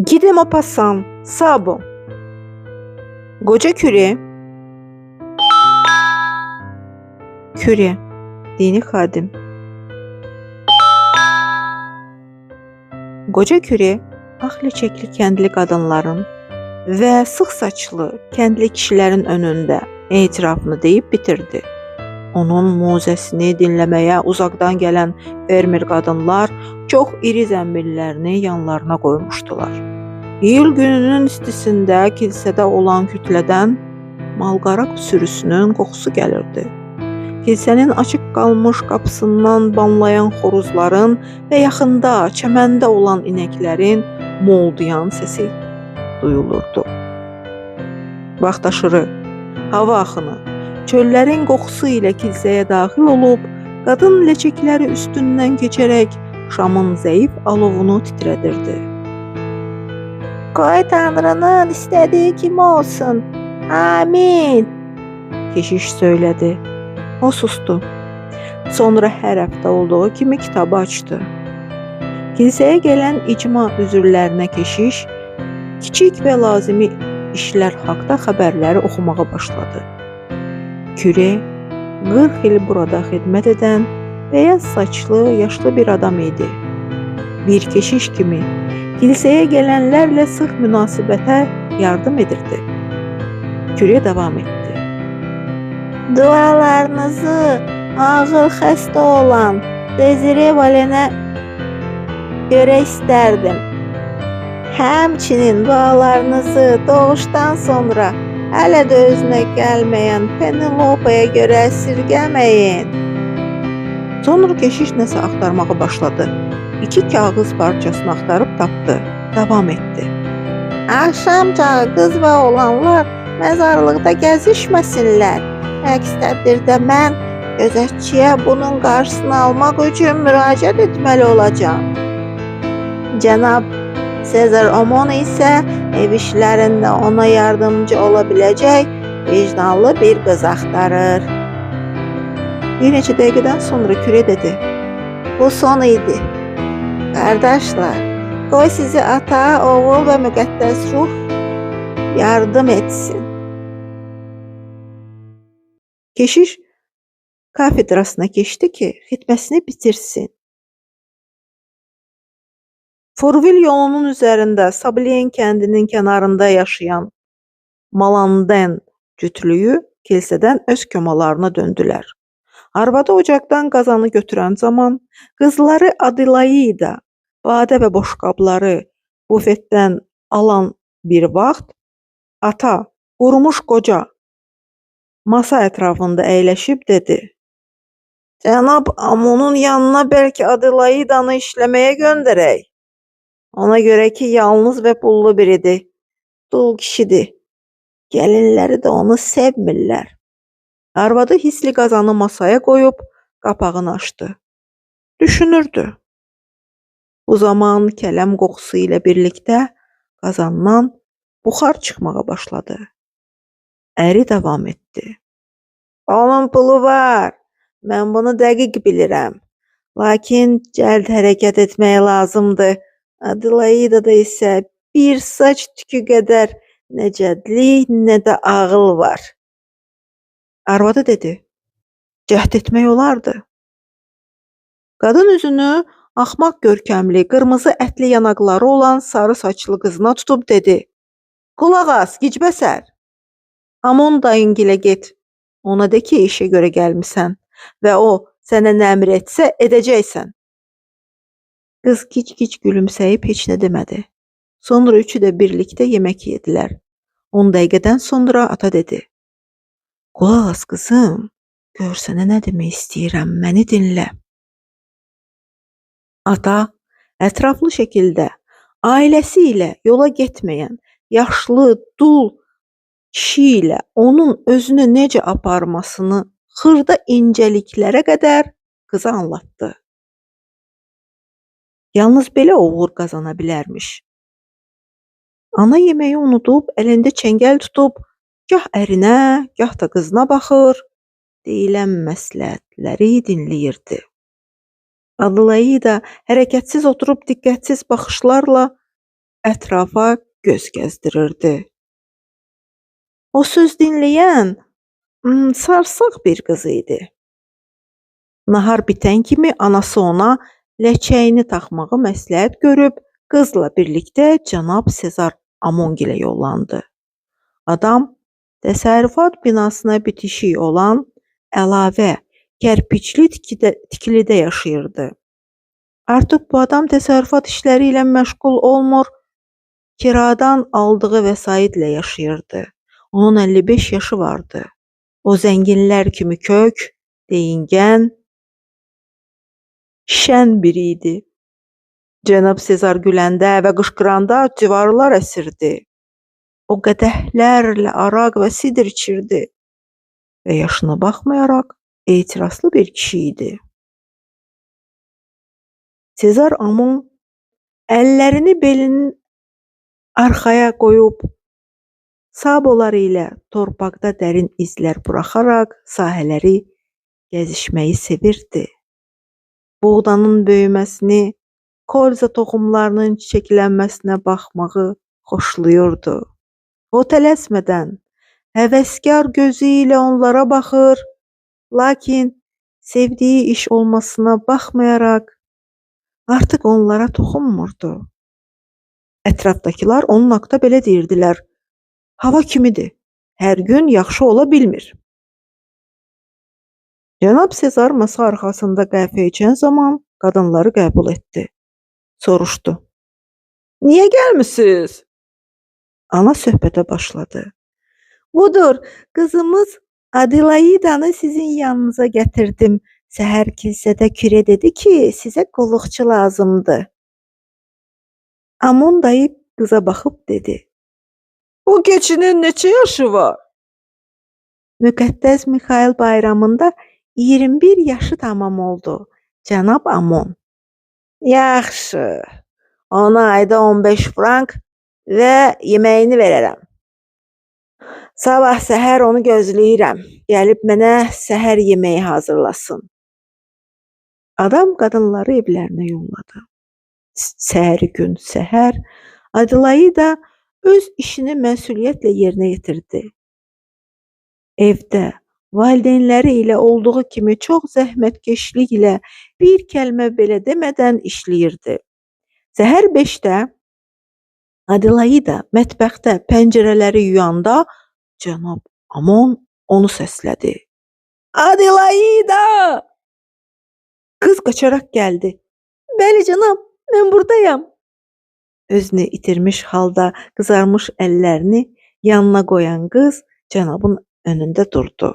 Gide Maupassant, Sabo. Qoca Küre, Küre, dini xadim. Qoca Küre, ağ ləçəkli kəndli qadınların və sıx saçlı kəndli kişilərin önündə etirafını deyib bitirdi. Onun muzəsini dinləməyə uzaqdan gələn fermer qadınlar çox iri zəmbillərini yanlarına qoymuşdular. İyul gününün istisində kilsədə olan kütlədən malqara sürüsünün qoxusu gəlirdi. Kilsənin açıq qalmış qapısından banlayan xoruzların və yaxında çəməndə olan inəklərin moldayan səsi duyulurdu. Vaxt aşırı, hava axını, çöllərin qoxusu ilə kilsəyə daxil olub, qadın ləçəkləri üstündən keçərək şamın zəif alovunu titrədirdi. Qoy Tanrının istədiyi kimi olsun. Amin. Keşiş söylədi. O sustu. Sonra hər həftə olduğu kimi kitabı açdı. Kilsəyə gələn icma üzürlərinə keşiş, kiçik və lazımi işlər haqda xəbərləri oxumağa başladı. Küre 40 il burada xidmət edən beyaz saçlı, yaşlı bir adam idi. Bir keşiş kimi kilsəyə gələnlərlə sıx münasibətə yardım edirdi. Küre davam etdi. Dualarınızı ağır xəstə olan Desire Valenə görə istərdim. Həmçinin dualarınızı doğuşdan sonra hələ də özünə gəlməyən Penelopa'ya görə əsirgəməyin. Sonra keşiş nəsə axtarmağa başladı. 2 kağız parçasını axtarıb tapdı. Davam etdi. Axşamca qız və oğlanlar məzarlıqda gəzişməsinlər. Əks təqdirdə mən gözətçiyə bunun qarşısını almaq üçün müraciət etməli olacağam. Cənab Sezar Omon isə ev işlərində ona yardımcı ola biləcək vicdanlı bir qız axtarır. Bir neçə dəqiqədən sonra Küre dedi. Bu son idi. Qardaşlar, qoy sizi ata, oğul və müqəddəs ruh yardım etsin. Keşiş kafedrasına keçdi ki, xidməsini bitirsin. Forvil yolunun üzərində Sablyen kəndinin kənarında yaşayan Malanden cütlüyü kilsədən öz komalarına döndülər. Arvadı ocaqdan qazanı götürən zaman qızları Adelaida, badə və boşqabları bufetdən alan bir vaxt ata, qurumuş qoca masa ətrafında əyləşib dedi. Cənab Amonun yanına bəlkə Adelaidanı işləməyə göndərək. Ona görə ki, yalnız və pullu biridir. Dul kişidir. Gəlinləri də onu sevmirlər. Arvadı hisli qazanı masaya qoyub qapağını açdı. Düşünürdü. Bu zaman kələm qoxusu ilə birlikdə qazandan buxar çıxmağa başladı. Əri davam etdi. Onun pulu var. Mən bunu dəqiq bilirəm. Lakin cəld hərəkət etmək lazımdır. Adelaida'da isə bir saç tükü qədər nə cədlik, nə də ağıl var. Arvadı dedi. Cəhd etmək olardı. Qadın üzünü axmaq görkəmli, qırmızı ətli yanaqları olan sarı saçlı qızına tutub dedi. Qulaq as, gicbəsər. Amon dayıngilə get. Ona de ki, işə görə gəlmisən və o sənə nə əmr etsə edəcəksən. Qız gic-gic gülümsəyib heç nə demədi. Sonra üçü də birlikdə yemək yedilər. 10 dəqiqədən sonra ata dedi. Qulaq as qızım, gör sənə nə demək istəyirəm, məni dinlə. Ata ətraflı şəkildə ailəsi ilə yola getməyən yaşlı, dul kişi ilə onun özünü necə aparmasını xırda incəliklərə qədər qıza anlattı. Yalnız belə uğur qazana bilərmiş. Ana yeməyi unudub, əlində çəngəl tutub, gah ərinə, gah da qızına baxır, deyilən məsləhətləri dinləyirdi. Adelaida hərəkətsiz oturub diqqətsiz baxışlarla ətrafa göz gəzdirirdi. O söz dinləyən sarsaq bir qız idi. Nahar bitən kimi anası ona ləçəyini taxmağı məsləhət görüb, qızla birlikdə cənab Sezar Amongilə yollandı. Adam təsərrüfat binasına bitişik olan əlavə kərpiçli tikilidə yaşayırdı. Artıq bu adam təsərrüfat işləri ilə məşğul olmur, kiradan aldığı vəsaitlə yaşayırdı. Onun 55 yaşı vardı. O zənginlər kimi kök, deyingən, şən biri idi. Cənab Sezar güləndə və qışqıranda civarlar əsirdi. O qədəhlərlə araq və sidr içirdi və yaşına baxmayaraq etirazlı bir kişi idi. Sezar Amon əllərini belinin arxaya qoyub, saboları ilə torpaqda dərin izlər buraxaraq sahələri gəzişməyi sevirdi. Buğdanın böyüməsini, kolza toxumlarının çiçəklənməsinə baxmağı xoşlayırdı. O tələsmədən, həvəskar gözü ilə onlara baxır, lakin sevdiyi iş olmasına baxmayaraq artıq onlara toxunmurdu. Ətrafdakılar onun haqda belə deyirdilər: hava kimidir, hər gün yaxşı ola bilmir. Cənab Sezar masa arxasında qəhvə içən zaman qadınları qəbul etdi. Soruşdu: niyə gəlmisiniz? Ana söhbətə başladı. Budur, qızımız Adelaidanı sizin yanınıza gətirdim. Səhər kilsədə kürə dedi ki, sizə qulluqçu lazımdır. Amon dayı qıza baxıb dedi: bu keçinin neçə yaşı var? Müqəddəs Mixail bayramında 21 yaşı tamam oldu, cənab Amon. Yaxşı, ona ayda 15 frank və yeməyini verərəm. Sabah səhər onu gözləyirəm. Gəlib mənə səhər yeməyi hazırlasın. Adam qadınları evlərinə yolladı. Səhəri gün səhər Adelaida öz işini məsuliyyətlə yerinə yetirdi. Evdə valideynləri ilə olduğu kimi çox zəhmətkeşlik ilə bir kəlmə belə demədən işləyirdi. Səhər 5-də Adelaida mətbəxdə pəncərələri yuyanda cənab Amon onu səslədi. Adelaida! Qız qaçaraq gəldi. Bəli cənab, mən buradayam. Özünü itirmiş halda qızarmış əllərini yanına qoyan qız cənabın önündə durdu.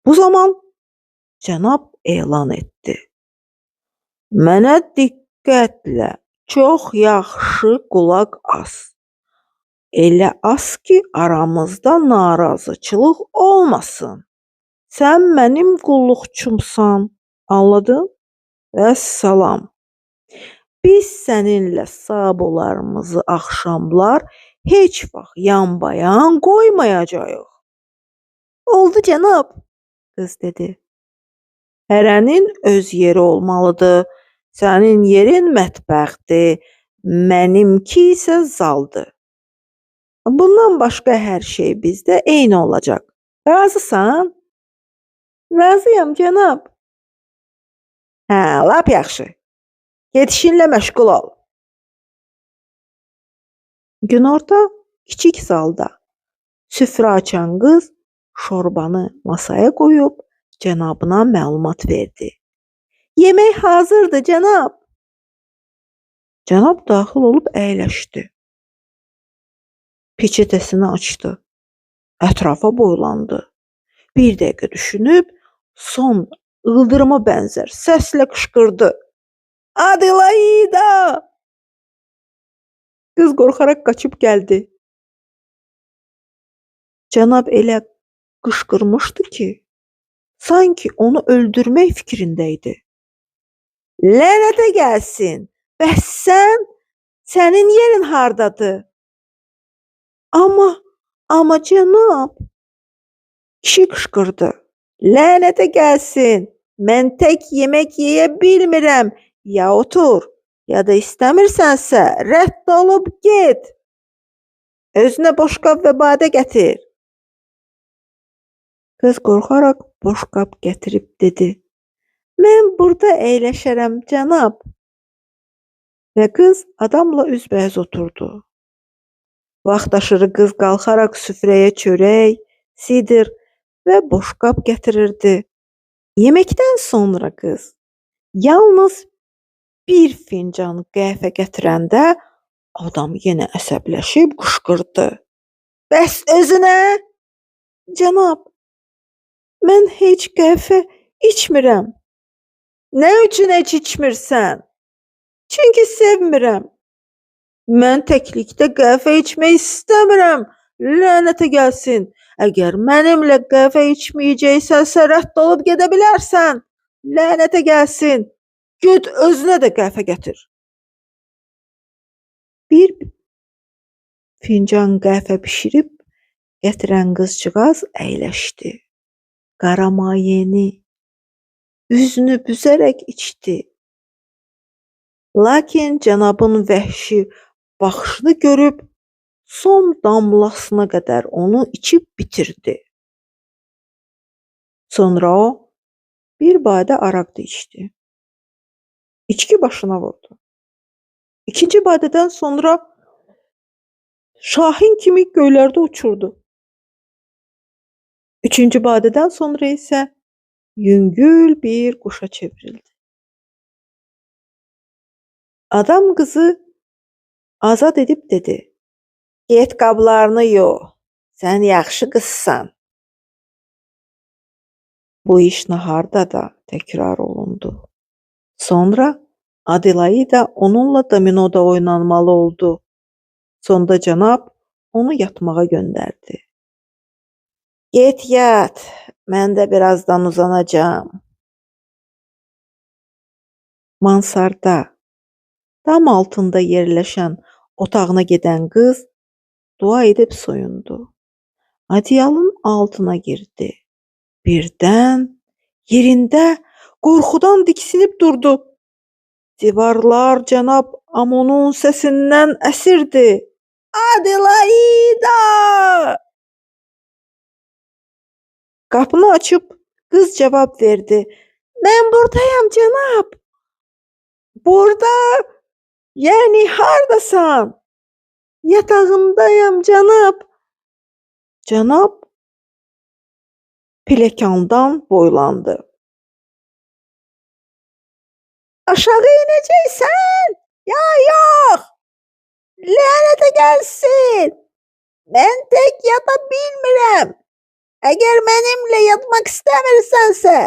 Bu zaman cənab elan etdi. Mənə diqqətlə, çox yaxşı qulaq as. Elə as ki, aramızda narazıçılıq olmasın. Sən mənim qulluqçumsan, anladın? Vəssalam. Biz səninlə sabolarımızı axşamlar heç vaxt yanbayan qoymayacağıq. Oldu cənab, qız dedi. Hərənin öz yeri olmalıdır. Sənin yerin mətbəxdir, mənimki isə zaldır. Bundan başqa hər şey bizdə eyni olacaq. Razısan? Razıyam cənab. Hə, lap yaxşı. Get işinlə məşğul ol. Günorta kiçik zalda süfrə açan qız şorbanı masaya qoyub cənabına məlumat verdi. Yemək hazırdır cənab. Cənab daxil olub əyləşdi. Peçetəsini açdı. Ətrafa boylandı. Bir dəqiqə düşünüb, son ildırıma bənzər səslə qışqırdı. Adelaida! Qız qorxaraq qaçıb gəldi. Cənab elə qışqırmışdı ki, sanki onu öldürmək fikrində idi. Lənətə gəlsin! Bəs sənin yerin hardadır? Amma cənab, kişi qışqırdı. Lənətə gəlsin! Mən tək yemək yeyə bilmirəm. Ya otur, ya da istəmirsənsə rədd olub get. Özünə boşqab və badə gətir. Qız qorxaraq boşqab gətirib dedi: "Mən burada əyləşərəm, cənab." Və qız adamla üzbəüz oturdu. Vaxtaşırı qız qalxaraq süfrəyə çörək, sidir və boşqab gətirirdi. Yeməkdən sonra qız yalnız bir fincan qəhvə gətirəndə adam yenə əsəbləşib qışqırdı: "Bəs özünə?" "Cənab, mən heç qəhvə içmirəm." "Nə üçün heç içmirsən?" "Çünki sevmirəm." "Mən təklikdə qəhvə içmək istəmirəm. Lənətə gəlsin. Əgər mənimlə qəhvə içməyəcəksənsə rədd olub gedə bilərsən. Lənətə gəlsin. Get özünə də qəhvə gətir." Bir fincan qəhvə bişirib gətirən qızcığaz əyləşdi. Qaramayeni üzünü büzərək içdi. Lakin cənabın vəhşi baxışını görüb son damlasına qədər onu içib bitirdi. Sonra o bir badə araq da içdi. İçki başına vurdu. İkinci badədən sonra şahin kimi göylərdə uçurdu. Üçüncü badədən sonra isə yüngül bir quşa çevrildi. Adam qızı azad edib dedi: "Get qablarını yu, sən yaxşı qızsan." Bu iş naharda da təkrar olundu. Sonra Adelaida onunla dominoda oynanmalı oldu. Sonda cənab onu yatmağa göndərdi. "Get yat, mən də birazdan uzanacağım." Mansarda, dam altında yerləşən otağına gedən qız dua edib soyundu. Adyalın altına girdi. Birdən yerində qorxudan diksinib durdu. Divarlar cənab Amonun səsindən əsirdi. "Adelaida!" Qapını açıb qız cavab verdi. "Mən buradayam cənab." "Burada? Yəni hardasan?" "Yatağındayam cənab." Cənab pilləkəndən boylandı. "Aşağı inəcəksən? Ya yox? Lənətə gəlsin. Mən tək yata bilmirəm. Əgər mənimlə yatmaq istəmirsənsə,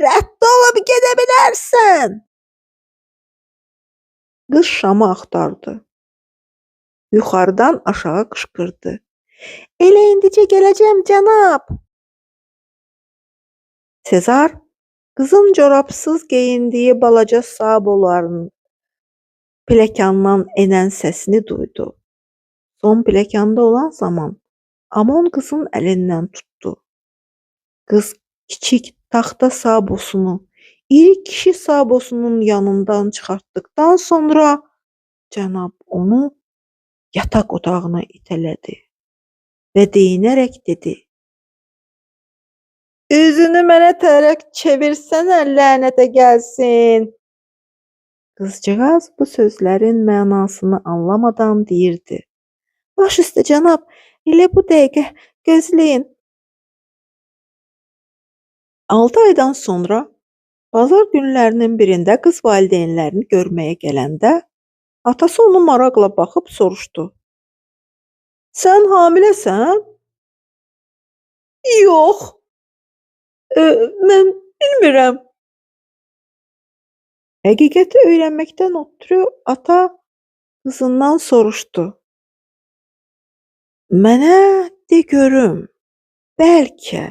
rədd olub gedə bilərsən." Qız şamı axtardı. Yuxarıdan aşağı qışqırdı. "Elə indicə gələcəm cənab." Sezar qızın corabsız geyindiyi balaca saboların pilləkəndan enən səsini duydu. Son pilləkəndə olan zaman Amon qızın əlindən tutdu. Qız kiçik taxta sabosunu iri kişi sabosunun yanından çıxartdıqdan sonra cənab onu yataq otağına itələdi və deyinərək dedi: "Üzünü mənə tərəf çevirsənə, lənətə gəlsin." Qızcığaz bu sözlərin mənasını anlamadan deyirdi: "Baş üstə cənab, elə bu dəqiqə gözləyin." 6 aydan sonra bazar günlərinin birində qız valideynlərini görməyə gələndə atası onu maraqla baxıb soruşdu: "Sən hamiləsən?" "Yox, mən bilmirəm." Həqiqəti öyrənməkdən ötrü ata qızından soruşdu: "Mənə de görüm, bəlkə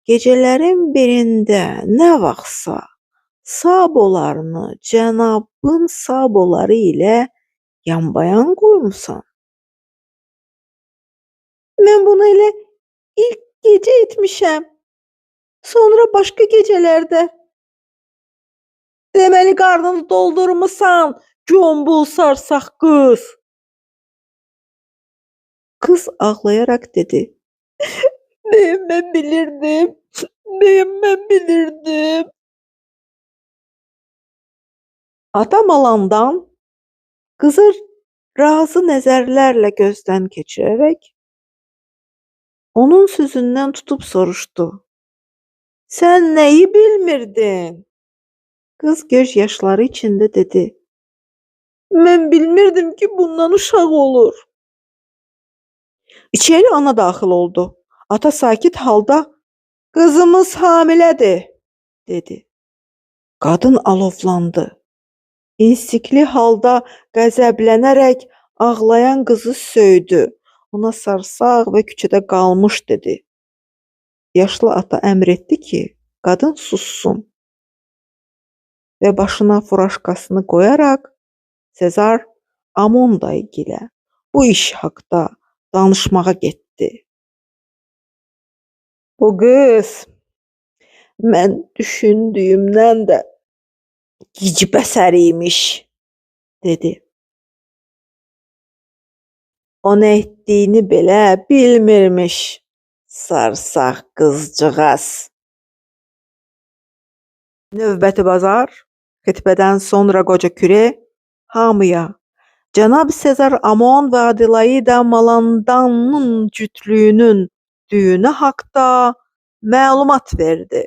gecələrin birində nə vaxtsa sabolarını cənabın saboları ilə yanbayan qoymusan?" "Mən bunu elə ilk gecə etmişəm. Sonra başqa gecələrdə." "Deməli qarnını doldurmusan, Gombul sarsaq qız. Qız ağlayaraq dedi. Bəyəm mən bilirdim. Bəyəm mən bilirdim. Ata malandan qızı razı nəzərlərlə gözdən keçirərək onun sözündən tutub soruşdu. Sən nəyi bilmirdin? Qız göz yaşları içində dedi. Mən bilmirdim ki, bundan uşaq olur. İçəri ana daxil oldu. Ata sakit halda qızımız hamilədir, dedi. Qadın alovlandı. İnstikli halda qəzəblənərək ağlayan qızı söydü. Ona sarsaq və küçədə qalmış dedi. Yaşlı ata əmr etdi ki, qadın sussun və başına furaşkasını qoyaraq Sezar Amondaygilə bu iş haqda danışmağa getdi. Bu qız mən düşündüyümdən də gicbəsər imiş, dedi. O nə etdiyini belə bilmirmiş, sarsaq qızcığaz. Növbəti bazar, xitbədən sonra qoca küre hamıya Cənab Sezar Amon və Adelaida Malandanın cütlüyünün düyünü haqda məlumat verdi.